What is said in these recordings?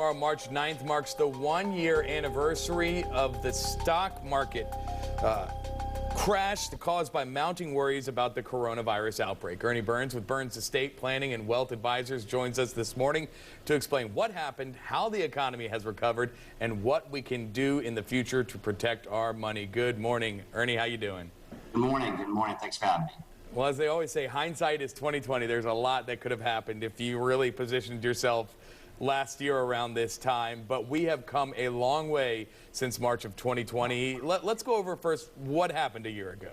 tomorrow, March 9th, marks the one-year anniversary of the stock market crash caused by mounting worries about the coronavirus outbreak. Ernie Burns with Burns Estate Planning and Wealth Advisors joins us this morning to explain what happened, how the economy has recovered, and what we can do in the future to protect our money. Good morning, Ernie. How you doing? Good morning. Good morning. Thanks for having me. Well, as they always say, hindsight is 20/20. There's a lot that could have happened if you really positioned yourself last year around this time, but we have come a long way since March of 2020. Let's go over first what happened a year ago.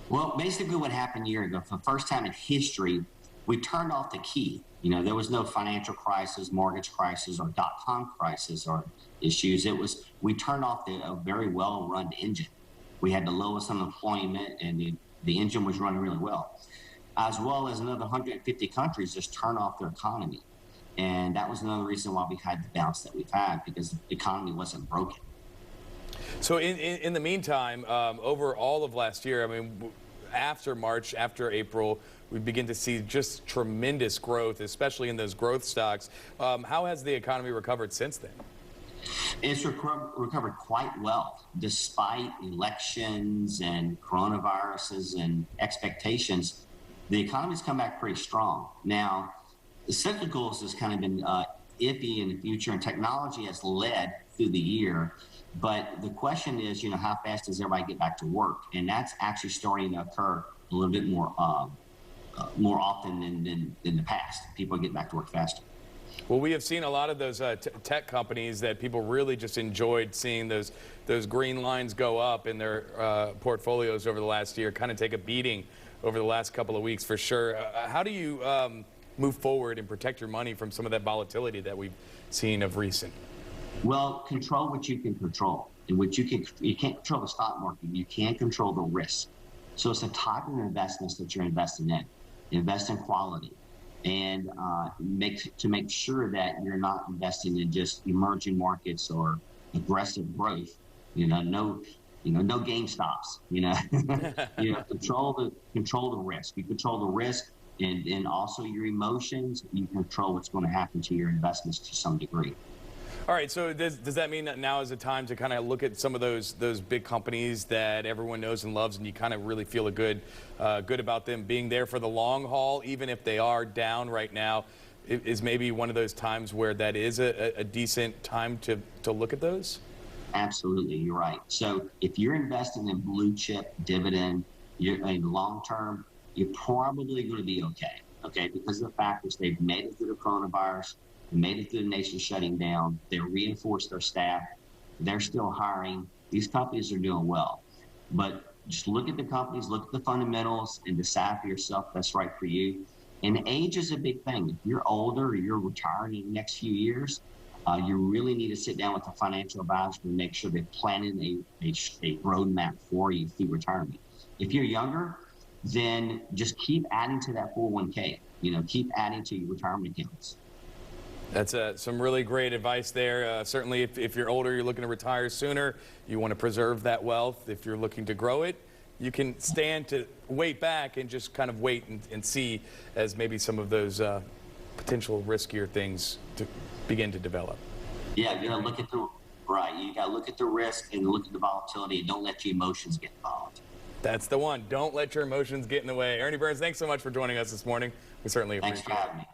Well, basically what happened a year ago, for the first time in history, we turned off the key. You know, there was no financial crisis, mortgage crisis, or dot-com crisis or issues. We turned off a very well-run engine. We had the lowest unemployment, and the engine was running really well as another 150 countries just turned off their economy. And that was another reason why we had the bounce that we've had, because the economy wasn't broken. So in the meantime, over all of last year, I mean, after March, after April, we begin to see just tremendous growth, especially in those growth stocks. How has the economy recovered since then? It's recovered quite well, despite elections and coronaviruses and expectations. The economy's come back pretty strong. Now, the cyclicals has kind of been iffy in the future, and technology has led through the year. But the question is, you know, how fast does everybody get back to work? And that's actually starting to occur a little bit more often than the past. People get back to work faster. Well, we have seen a lot of those tech companies that people really just enjoyed seeing those green lines go up in their portfolios over the last year, kind of take a beating over the last couple of weeks for sure. How do you move forward and protect your money from some of that volatility that we've seen of recent? Well, control what you can control. And you can't control the stock market. You can control the risk. So it's the type of investments that you're investing in. Invest in quality. And to make sure that you're not investing in just emerging markets or aggressive growth. No GameStops. Control the risk. You control the risk, and also your emotions. You control what's going to happen to your investments to some degree. All right, so does that mean that now is the time to kind of look at some of those big companies that everyone knows and loves, and you kind of really feel good about them being there for the long haul, even if they are down right now? Is maybe one of those times where that is a decent time to look at those? Absolutely, you're right. So if you're investing in blue chip dividend, you're in long term, you're probably going to be okay, because of the fact that they've made it through the coronavirus. They made it through the nation shutting down. They reinforced their staff. They're still hiring. These companies are doing well. But just look at the companies, look at the fundamentals, and decide for yourself if that's right for you. And age is a big thing. If you're older or you're retiring in the next few years, you really need to sit down with a financial advisor to make sure they're planning a roadmap for you through retirement. If you're younger, then just keep adding to that 401k. Keep adding to your retirement accounts. That's some really great advice there. Certainly, if you're older, you're looking to retire sooner, you want to preserve that wealth. If you're looking to grow it, you can stand to wait back and just kind of wait and see as maybe some of those potential riskier things to begin to develop. Yeah, you got to look at You got to look at the risk and look at the volatility, and don't let your emotions get involved. That's the one. Don't let your emotions get in the way. Ernie Burns, thanks so much for joining us this morning. We certainly appreciate it. Thanks for having me.